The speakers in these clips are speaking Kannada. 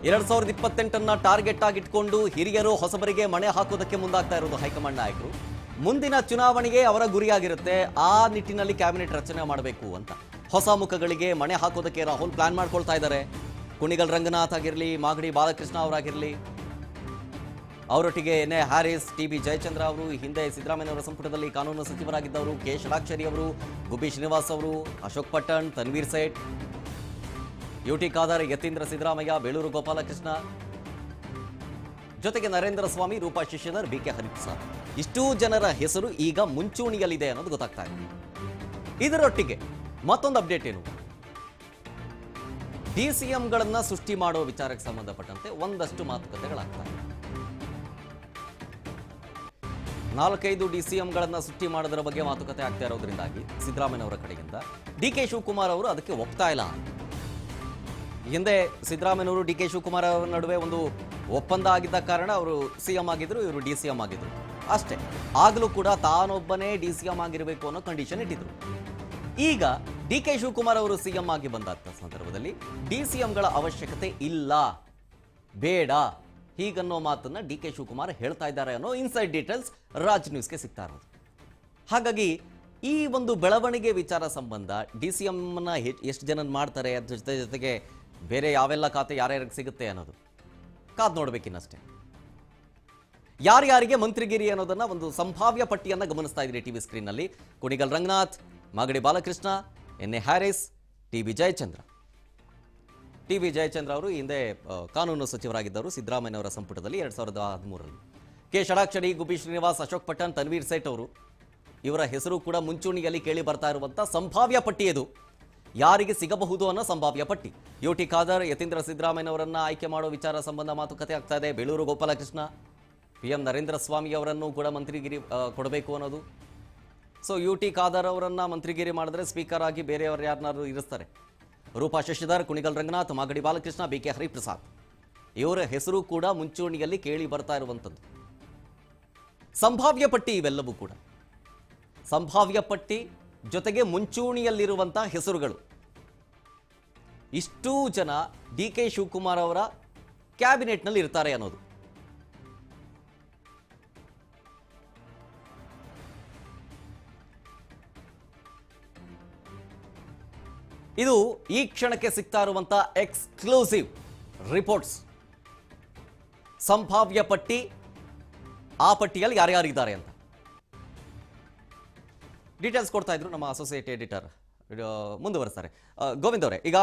2028 ಟಾರ್ಗೆಟ್ ಆಗಿಟ್ಕೊಂಡು ಹಿರಿಯರು ಹೊಸಬರಿಗೆ ಮಣೆ ಹಾಕೋದಕ್ಕೆ ಮುಂದಾಗ್ತಾ ಇರೋದು ಹೈಕಮಾಂಡ್ ನಾಯಕರು. ಮುಂದಿನ ಚುನಾವಣೆಗೆ ಅವರ ಗುರಿಯಾಗಿರುತ್ತೆ. ಆ ನಿಟ್ಟಿನಲ್ಲಿ ಕ್ಯಾಬಿನೆಟ್ ರಚನೆ ಮಾಡಬೇಕು ಅಂತ ಹೊಸ ಮುಖಗಳಿಗೆ ಮಣೆ ಹಾಕೋದಕ್ಕೆ ರಾಹುಲ್ ಪ್ಲಾನ್ ಮಾಡ್ಕೊಳ್ತಾ ಇದ್ದಾರೆ. ಕುಣಿಗಲ್ ರಂಗನಾಥ್ ಆಗಿರಲಿ, ಮಾಗಡಿ ಬಾಲಕೃಷ್ಣ ಅವರಾಗಿರಲಿ, ಅವರೊಟ್ಟಿಗೆ N A Haris, T B. Jayachandra ಅವರು, ಹಿಂದೆ ಸಿದ್ದರಾಮಯ್ಯವರ ಸಂಪುಟದಲ್ಲಿ ಕಾನೂನು ಸಚಿವರಾಗಿದ್ದವರು, ಕೆ ಷಡಾಕ್ಷರಿ ಅವರು, ಗುಬ್ಬಿ ಶ್ರೀನಿವಾಸ್ ಅವರು, ಅಶೋಕ್ ಪಟ್ಟಣ್, ತನ್ವೀರ್ ಸೇಠ್, ಯುಟಿ ಖಾದರ್, ಯತೀಂದ್ರ ಸಿದ್ದರಾಮಯ್ಯ, ಬೇಳೂರು ಗೋಪಾಲಕೃಷ್ಣ, ಜೊತೆಗೆ ನರೇಂದ್ರ ಸ್ವಾಮಿ, ರೂಪಾ ಶಶಿಧರ್, ಬಿ.ಕೆ. ಹರಿಪ್ರಸಾದ್, ಇಷ್ಟೂ ಜನರ ಹೆಸರು ಈಗ ಮುಂಚೂಣಿಯಲ್ಲಿದೆ ಅನ್ನೋದು ಗೊತ್ತಾಗ್ತಾ ಇದೆ. ಇದರೊಟ್ಟಿಗೆ ಮತ್ತೊಂದು ಅಪ್ಡೇಟ್ ಏನು, ಡಿಸಿಎಂಗಳನ್ನ ಸೃಷ್ಟಿ ಮಾಡೋ ವಿಚಾರಕ್ಕೆ ಸಂಬಂಧಪಟ್ಟಂತೆ ಒಂದಷ್ಟು ಮಾತುಕತೆಗಳಾಗ್ತವೆ. 4-5 ಡಿಸಿಎಂಗಳನ್ನ ಸೃಷ್ಟಿ ಮಾಡೋದ್ರ ಬಗ್ಗೆ ಮಾತುಕತೆ ಆಗ್ತಾ ಇರೋದ್ರಿಂದಾಗಿ ಸಿದ್ದರಾಮಯ್ಯವರ ಕಡೆಯಿಂದ ಡಿ.ಕೆ. ಶಿವಕುಮಾರ್ ಅವರು ಅದಕ್ಕೆ ಒಪ್ತಾ ಇಲ್ಲ. ಹಿಂದೆ ಸಿದ್ದರಾಮಯ್ಯನವರು ಡಿ.ಕೆ. ಶಿವಕುಮಾರ್ ಅವರ ನಡುವೆ ಒಂದು ಒಪ್ಪಂದ ಆಗಿದ್ದ ಕಾರಣ ಅವರು ಸಿಎಂ ಆಗಿದ್ರು, ಇವರು ಡಿ.ಸಿ.ಎಂ ಆಗಿದ್ರು ಅಷ್ಟೇ. ಆಗಲೂ ಕೂಡ ತಾನೊಬ್ಬನೇ ಡಿ.ಸಿ.ಎಂ ಆಗಿರಬೇಕು ಅನ್ನೋ ಕಂಡೀಷನ್ ಇಟ್ಟಿದ್ರು. ಈಗ ಡಿ.ಕೆ. ಶಿವಕುಮಾರ್ ಅವರು ಸಿಎಂ ಆಗಿ ಬಂದ ಸಂದರ್ಭದಲ್ಲಿ ಡಿಸಿಎಂಗಳ ಅವಶ್ಯಕತೆ ಇಲ್ಲ, ಬೇಡ, ಹೀಗನ್ನೋ ಮಾತನ್ನ ಡಿ.ಕೆ. ಶಿವಕುಮಾರ್ ಹೇಳ್ತಾ ಇದ್ದಾರೆ ಅನ್ನೋ ಇನ್ಸೈಡ್ ಡೀಟೇಲ್ಸ್ ರಾಜ್ ನ್ಯೂಸ್ಗೆ ಸಿಗ್ತಾ ಇರೋದು. ಹಾಗಾಗಿ ಈ ಒಂದು ಬೆಳವಣಿಗೆ ವಿಚಾರ ಸಂಬಂಧ ಡಿಸಿಎಂನ ಎಷ್ಟು ಜನ ಮಾಡ್ತಾರೆ, ಅದ್ರ ಜೊತೆಗೆ ಬೇರೆ ಯಾವೆಲ್ಲ ಖಾತೆ ಯಾರ್ಯಾರಿಗೆ ಸಿಗುತ್ತೆ ಅನ್ನೋದು ಕಾದ್ ನೋಡ್ಬೇಕಿನ್ನಷ್ಟೇ. ಯಾರ್ಯಾರಿಗೆ ಮಂತ್ರಿಗಿರಿ ಅನ್ನೋದನ್ನ ಒಂದು ಸಂಭಾವ್ಯ ಪಟ್ಟಿಯನ್ನ ಗಮನಿಸ್ತಾ ಇದ್ರಿ ಟಿವಿ ಸ್ಕ್ರೀನ್ನಲ್ಲಿ. Kunigal Ranganath, Magadi Balakrishna, N A Haris, T B. Jayachandra. T B. Jayachandra ಅವರು ಹಿಂದೆ ಕಾನೂನು ಸಚಿವರಾಗಿದ್ದರು ಸಿದ್ದರಾಮಯ್ಯವರ ಸಂಪುಟದಲ್ಲಿ 2013ರಲ್ಲಿ. ಕೆ ಷಡಾಕ್ಷರಿ, ಗುಬ್ಬಿ ಶ್ರೀನಿವಾಸ್, ಅಶೋಕ್ ಪಟ್ಟಣ್, ತನ್ವೀರ್ ಸೇಠ್ ಅವರು, ಇವರ ಹೆಸರು ಕೂಡ ಮುಂಚೂಣಿಯಲ್ಲಿ ಕೇಳಿ ಬರ್ತಾ ಇರುವಂಥ ಸಂಭಾವ್ಯ ಪಟ್ಟಿ ಇದು. ಯಾರಿಗೆ ಸಿಗಬಹುದು ಅನ್ನೋ ಸಂಭಾವ್ಯ ಪಟ್ಟಿ. ಯುಟಿ ಖಾದರ್, ಯತೀಂದ್ರ ಸಿದ್ದರಾಮಯ್ಯವರನ್ನ ಆಯ್ಕೆ ಮಾಡೋ ವಿಚಾರ ಸಂಬಂಧ ಮಾತುಕತೆ ಆಗ್ತಾ ಇದೆ. ಬೇಳೂರು ಗೋಪಾಲಕೃಷ್ಣ, PM ನರೇಂದ್ರ ಸ್ವಾಮಿ ಅವರನ್ನು ಕೂಡ ಮಂತ್ರಿಗಿರಿ ಕೊಡಬೇಕು ಅನ್ನೋದು. ಸೊ ಯುಟಿ ಖಾದರ್ ಅವರನ್ನ ಮಂತ್ರಿಗಿರಿ ಮಾಡಿದ್ರೆ ಸ್ಪೀಕರ್ ಆಗಿ ಬೇರೆಯವರು ಯಾರನ್ನಾರು ಇರಿಸ್ತಾರೆ. ರೂಪಾ ಶಶಿಧರ್, ಕುಣಿಗಲ್ ರಂಗನಾಥ್, ಮಾಗಡಿ ಬಾಲಕೃಷ್ಣ, ಬಿ.ಕೆ. ಹರಿಪ್ರಸಾದ್, ಇವರ ಹೆಸರು ಕೂಡ ಮುಂಚೂಣಿಯಲ್ಲಿ ಕೇಳಿ ಬರ್ತಾ ಇರುವಂಥದ್ದು. ಸಂಭಾವ್ಯ ಪಟ್ಟಿ ಇವೆಲ್ಲವೂ ಕೂಡ ಸಂಭಾವ್ಯ ಪಟ್ಟಿ ಜೊತೆಗೆ ಮುಂಚೂಣಿಯಲ್ಲಿರುವಂಥ ಹೆಸರುಗಳು. ಇಷ್ಟೂ ಜನ ಡಿ.ಕೆ. ಶಿವಕುಮಾರ್ ಅವರ ಕ್ಯಾಬಿನೆಟ್ನಲ್ಲಿ ಇರ್ತಾರೆ ಅನ್ನೋದು. ಇದು ಈ ಕ್ಷಣಕ್ಕೆ ಸಿಗ್ತಾ ಇರುವಂಥ ಎಕ್ಸ್ಕ್ಲೂಸಿವ್ ರಿಪೋರ್ಟ್ಸ್. ಸಂಭಾವ್ಯ ಪಟ್ಟಿ, ಆ ಪಟ್ಟಿಯಲ್ಲಿ ಯಾರ್ಯಾರಿದ್ದಾರೆ ಅಂತ ಡೀಟೇಲ್ಸ್ ಕೊಡ್ತಾ ಇದ್ರು ನಮ್ಮ ಅಸೋಸಿಯೇಟ್ ಎಡಿಟರ್. ಮುಂದುವರೆಸ್ತಾರೆ. ಗೋವಿಂದ್ ಅವರೇ, ಈಗ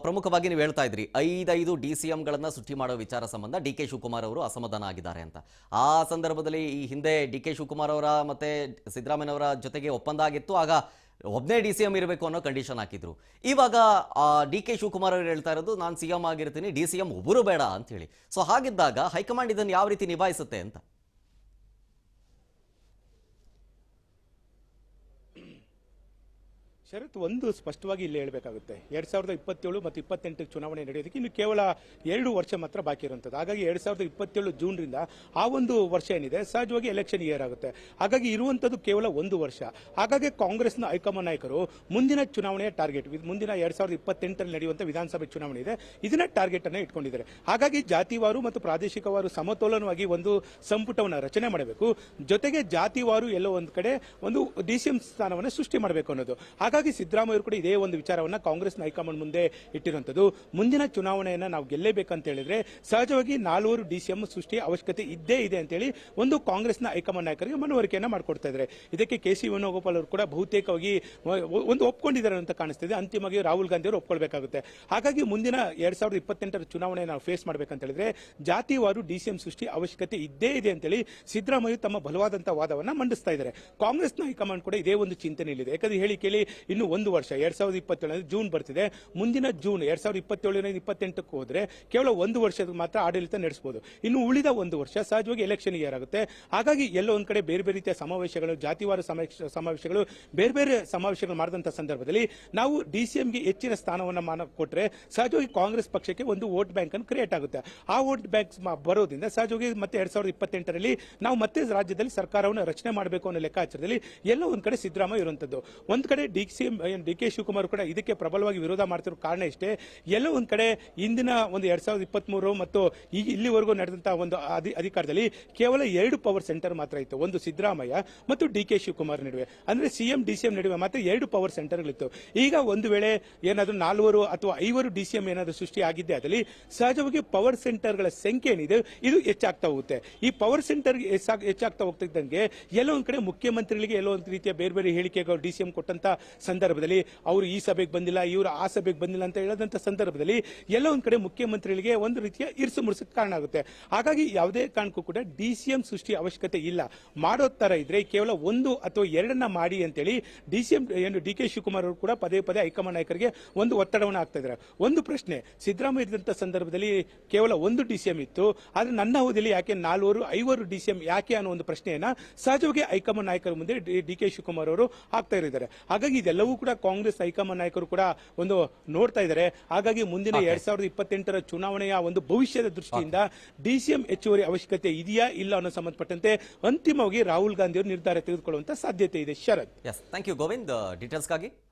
ಪ್ರಮುಖವಾಗಿ ನೀವು ಹೇಳ್ತಾ ಇದ್ರಿ 5 ಡಿಸಿಎಂಗಳನ್ನು ಸೃಷ್ಟಿ ಮಾಡೋ ವಿಚಾರ ಸಂಬಂಧ ಡಿ.ಕೆ. ಶಿವಕುಮಾರ್ ಅವರು ಅಸಮಾಧಾನ ಆಗಿದ್ದಾರೆ ಅಂತ. ಆ ಸಂದರ್ಭದಲ್ಲಿ ಈ ಹಿಂದೆ ಡಿ.ಕೆ. ಶಿವಕುಮಾರ್ ಅವರ ಮತ್ತೆ ಸಿದ್ದರಾಮಯ್ಯವರ ಜೊತೆಗೆ ಒಪ್ಪಂದ ಆಗಿತ್ತು. ಆಗ ಒಬ್ಬನೇ ಡಿಸಿಎಂ ಇರಬೇಕು ಅನ್ನೋ ಕಂಡೀಷನ್ ಹಾಕಿದ್ರು. ಇವಾಗ ಡಿ.ಕೆ. ಶಿವಕುಮಾರ್ ಅವರು ಹೇಳ್ತಾ ಇರೋದು ನಾನು ಸಿಎಂ ಆಗಿರ್ತೀನಿ, ಡಿಸಿಎಂ ಒಬ್ಬರು ಬೇಡ ಅಂತ ಹೇಳಿ. ಸೊ ಹಾಗಿದ್ದಾಗ ಹೈಕಮಾಂಡ್ ಇದನ್ನು ಯಾವ ರೀತಿ ನಿಭಾಯಿಸುತ್ತೆ ಅಂತ? ಶರತ್, ಒಂದು ಸ್ಪಷ್ಟವಾಗಿ ಇಲ್ಲಿ ಹೇಳಬೇಕಾಗುತ್ತೆ. 2027 ಮತ್ತು 28 ಚುನಾವಣೆ ನಡೆಯೋದಕ್ಕೆ ಇನ್ನು ಕೇವಲ 2 ವರ್ಷ ಮಾತ್ರ ಬಾಕಿ ಇರುವಂಥದ್ದು. ಹಾಗಾಗಿ 2027 ಜೂನ್ರಿಂದ ಆ ಒಂದು ವರ್ಷ ಏನಿದೆ ಸಹಜವಾಗಿ ಎಲೆಕ್ಷನ್ ಇಯರ್ ಆಗುತ್ತೆ. ಹಾಗಾಗಿ ಇರುವಂಥದ್ದು ಕೇವಲ 1 ವರ್ಷ. ಹಾಗಾಗಿ ಕಾಂಗ್ರೆಸ್ನ ಹೈಕಮಾಂಡ್ ನಾಯಕರು ಮುಂದಿನ ಚುನಾವಣೆಯ ಟಾರ್ಗೆಟ್, ಮುಂದಿನ 2028ರಲ್ಲಿ ನಡೆಯುವಂಥ ವಿಧಾನಸಭೆ ಚುನಾವಣೆ ಇದೆ, ಇದನ್ನ ಟಾರ್ಗೆಟ್ ಅನ್ನು ಇಟ್ಕೊಂಡಿದ್ದಾರೆ. ಹಾಗಾಗಿ ಜಾತಿವಾರು ಮತ್ತು ಪ್ರಾದೇಶಿಕವಾರು ಸಮತೋಲನವಾಗಿ ಒಂದು ಸಂಪುಟವನ್ನು ರಚನೆ ಮಾಡಬೇಕು, ಜೊತೆಗೆ ಜಾತಿವಾರು ಎಲ್ಲೋ ಒಂದು ಕಡೆ ಒಂದು ಡಿಸಿಎಂ ಸ್ಥಾನವನ್ನು ಸೃಷ್ಟಿ ಮಾಡಬೇಕು ಅನ್ನೋದು. ಹಾಗಾಗಿ ಸಿದ್ದರಾಮಯ್ಯ ಕೂಡ ಇದೇ ಒಂದು ವಿಚಾರವನ್ನ ಕಾಂಗ್ರೆಸ್ ಹೈಕಮಾಂಡ್ ಮುಂದೆ ಇಟ್ಟಿರುವಂತದ್ದು. ಮುಂದಿನ ಚುನಾವಣೆಯನ್ನ ನಾವು ಗೆಲ್ಲೇಬೇಕಂತ ಹೇಳಿದ್ರೆ ಸಹಜವಾಗಿ 4 ಡಿಸಿಎಂ ಸೃಷ್ಟಿಯ ಅವಶ್ಯಕತೆ ಇದ್ದೇ ಇದೆ ಅಂತೇಳಿ ಒಂದು ಕಾಂಗ್ರೆಸ್ನ ಹೈಕಮಾಂಡ್ ನಾಯಕರಿಗೆ ಮನವರಿಕೆಯನ್ನ ಮಾಡಿಕೊಡ್ತಾ ಇದ್ದಾರೆ. ಇದಕ್ಕೆ ಕೆ.ಸಿ. ವೇಣುಗೋಪಾಲ್ ಅವರು ಕೂಡ ಬಹುತೇಕವಾಗಿ ಒಂದು ಒಪ್ಕೊಂಡಿದ್ದಾರೆ ಅಂತ ಕಾಣಿಸ್ತಿದೆ. ಅಂತಿಮವಾಗಿ ರಾಹುಲ್ ಗಾಂಧಿ ಅವರು ಒಪ್ಕೊಳ್ಬೇಕಾಗುತ್ತೆ. ಹಾಗಾಗಿ ಮುಂದಿನ 2028ರ ಚುನಾವಣೆ ನಾವು ಫೇಸ್ ಮಾಡಬೇಕಂತ ಹೇಳಿದ್ರೆ ಜಾತಿವಾರು ಡಿಸಿಎಂ ಸೃಷ್ಟಿ ಅವಶ್ಯಕತೆ ಇದ್ದೇ ಇದೆ ಅಂತೇಳಿ ಸಿದ್ದರಾಮಯ್ಯ ತಮ್ಮ ಬಲವಾದಂತಹ ವಾದವನ್ನ ಮಂಡಿಸ್ತಾ ಇದ್ದಾರೆ. ಕಾಂಗ್ರೆಸ್ನ ಹೈಕಮಾಂಡ್ ಕೂಡ ಇದೇ ಒಂದು ಚಿಂತನೆಯಲ್ಲಿದೆ. ಯಾಕಂದ್ರೆ ಹೇಳಿಕೆಯಲ್ಲಿ ಇನ್ನು 1 ವರ್ಷ 2027 ಜೂನ್ ಬರ್ತಿದೆ. ಮುಂದಿನ ಜೂನ್ 2027-28ಕ್ಕೆ ಹೋದ್ರೆ ಕೇವಲ 1 ವರ್ಷದ ಮಾತ್ರ ಆಡಳಿತ ನಡೆಸಬಹುದು. ಇನ್ನು ಉಳಿದ 1 ವರ್ಷ ಸಹಜವಾಗಿ ಎಲೆಕ್ಷನ್ ಇಯರ್ ಆಗುತ್ತೆ. ಹಾಗಾಗಿ ಎಲ್ಲೋ ಒಂದ್ ಕಡೆ ಬೇರೆ ಬೇರೆ ರೀತಿಯ ಸಮಾವೇಶಗಳು, ಜಾತಿವಾರ ಸಮಾವೇಶಗಳು, ಬೇರೆ ಬೇರೆ ಸಮಾವೇಶಗಳು ಮಾಡಿದಂತ ಸಂದರ್ಭದಲ್ಲಿ ನಾವು ಡಿಸಿಎಂಗೆ ಹೆಚ್ಚಿನ ಸ್ಥಾನವನ್ನು ಕೊಟ್ಟರೆ ಸಹಜವಾಗಿ ಕಾಂಗ್ರೆಸ್ ಪಕ್ಷಕ್ಕೆ ಒಂದು ವೋಟ್ ಬ್ಯಾಂಕ್ ಅನ್ನು ಕ್ರಿಯೇಟ್ ಆಗುತ್ತೆ. ಆ ವೋಟ್ ಬ್ಯಾಂಕ್ ಬರೋದ್ರಿಂದ ಸಹಜವಾಗಿ ಮತ್ತೆ 2028ರಲ್ಲಿ ನಾವು ಮತ್ತೆ ರಾಜ್ಯದಲ್ಲಿ ಸರ್ಕಾರವನ್ನು ರಚನೆ ಮಾಡಬೇಕು ಅನ್ನೋ ಲೆಕ್ಕಾಚಾರದಲ್ಲಿ ಎಲ್ಲೋ ಒಂದ್ ಕಡೆ ಸಿದ್ದರಾಮಯ್ಯ ಇರುವಂತದ್ದು. ಒಂದ್ ಕಡೆ ಡಿ ಕೆ ಶಿವಕುಮಾರ್ ಕೂಡ ಇದಕ್ಕೆ ಪ್ರಬಲವಾಗಿ ವಿರೋಧ ಮಾಡ್ತಿರೋ ಕಾರಣ ಇಷ್ಟೇ. ಎಲ್ಲೋ ಒಂದ್ ಕಡೆ ಇಂದಿನ ಒಂದು 2023 ಮತ್ತು ಈಗ ಇಲ್ಲಿವರೆಗೂ ನಡೆದಂತಹ ಒಂದು ಅಧಿಕಾರದಲ್ಲಿ ಕೇವಲ 2 ಪವರ್ ಸೆಂಟರ್ ಮಾತ್ರ ಇತ್ತು. ಒಂದು ಸಿದ್ದರಾಮಯ್ಯ ಮತ್ತು ಡಿ ಕೆ ಶಿವಕುಮಾರ್ ನಡುವೆ, ಅಂದ್ರೆ ಸಿಎಂ ಡಿಸಿಎಂ ನಡುವೆ ಮಾತ್ರ 2 ಪವರ್ ಸೆಂಟರ್ಗಳಿತ್ತು. ಈಗ ಒಂದು ವೇಳೆ ಏನಾದರೂ 4 ಅಥವಾ 5 ಡಿಸಿಎಂ ಏನಾದರೂ ಸೃಷ್ಟಿ ಆಗಿದ್ದೆ ಅದರಲ್ಲಿ ಸಹಜವಾಗಿ ಪವರ್ ಸೆಂಟರ್ಗಳ ಸಂಖ್ಯೆ ಏನಿದೆ ಇದು ಹೆಚ್ಚಾಗ್ತಾ ಹೋಗುತ್ತೆ. ಈ ಪವರ್ ಸೆಂಟರ್ ಹೆಚ್ಚಾಗ್ತಾ ಹೋಗ್ತಿದ್ದಂಗೆ ಎಲ್ಲೋ ಒಂದ್ ಕಡೆ ಮುಖ್ಯಮಂತ್ರಿಗಳಿಗೆ ಎಲ್ಲೋ ಒಂದು ರೀತಿಯ ಬೇರೆ ಬೇರೆ ಹೇಳಿಕೆಗಳು ಡಿಸಿಎಂ ಕೊಟ್ಟಂತ ಸಂದರ್ಭದಲ್ಲಿ ಅವರು ಈ ಸಭೆಗೆ ಬಂದಿಲ್ಲ, ಇವರು ಆ ಸಭೆಗೆ ಬಂದಿಲ್ಲ ಅಂತ ಹೇಳದಂತ ಸಂದರ್ಭದಲ್ಲಿ ಎಲ್ಲೋ ಒಂದ್ ಕಡೆ ಮುಖ್ಯಮಂತ್ರಿಗಳಿಗೆ ಒಂದು ರೀತಿಯ ಇರಿಸು ಮುರಿಸಕ್ಕೆ ಕಾರಣ ಆಗುತ್ತೆ. ಹಾಗಾಗಿ ಯಾವುದೇ ಕಾರಣಕ್ಕೂ ಕೂಡ ಡಿಸಿಎಂ ಸೃಷ್ಟಿ ಅವಶ್ಯಕತೆ ಇಲ್ಲ. ಮಾಡೋ ತರ ಇದ್ರೆ ಕೇವಲ 1 ಅಥವಾ 2 ಮಾಡಿ ಅಂತೇಳಿ ಡಿಸಿಎಂ ಏನು ಡಿ ಕೆ ಶಿವಕುಮಾರ್ ಅವರು ಕೂಡ ಪದೇ ಪದೇ ಹೈಕಮಾಂಡ್ ನಾಯಕರಿಗೆ ಒಂದು ಒತ್ತಡವನ್ನು ಹಾಕ್ತಾ ಇದ್ದಾರೆ. ಒಂದು ಪ್ರಶ್ನೆ, ಸಿದ್ದರಾಮಯ್ಯ ಇದ್ದಂತ ಸಂದರ್ಭದಲ್ಲಿ ಕೇವಲ 1 ಡಿಸಿಎಂ ಇತ್ತು, ಆದ್ರೆ ನನ್ನ ಅವಧಿಯಲ್ಲಿ ಯಾಕೆ 4-5 ಡಿಸಿಎಂ ಯಾಕೆ ಅನ್ನೋ ಒಂದು ಪ್ರಶ್ನೆಯನ್ನ ಸಹಜವಾಗಿ ಹೈಕಮಾಂಡ್ ನಾಯಕರ ಮುಂದೆ ಡಿ ಕೆ ಶಿವಕುಮಾರ್ ಅವರು ಹಾಕ್ತಾ ಇದ್ದಾರೆ. ಹಾಗಾಗಿ ಇದೆಲ್ಲವೂ ಕೂಡ ಕಾಂಗ್ರೆಸ್ ಹೈಕಮಾಂಡ್ ನಾಯಕರು ಕೂಡ ಒಂದು ನೋಡ್ತಾ ಇದ್ದಾರೆ. ಹಾಗಾಗಿ ಮುಂದಿನ 2028ರ ಚುನಾವಣೆಯ ಒಂದು ಭವಿಷ್ಯದ ದೃಷ್ಟಿಯಿಂದ ಡಿಸಿಎಂ ಹೆಚ್ಚುವರಿ ಅವಶ್ಯಕತೆ ಇದೆಯಾ ಇಲ್ಲ ಅನ್ನೋ ಸಂಬಂಧಪಟ್ಟಂತೆ ಅಂತಿಮವಾಗಿ ರಾಹುಲ್ ಗಾಂಧಿ ಅವರು ನಿರ್ಧಾರ ತೆಗೆದುಕೊಳ್ಳುವಂತ ಸಾಧ್ಯತೆ ಇದೆ. ಶರತ್, ಥ್ಯಾಂಕ್ ಯು ಗೋವಿಂದ್ ಡೀಟೇಲ್ಸ್ಗಾಗಿ.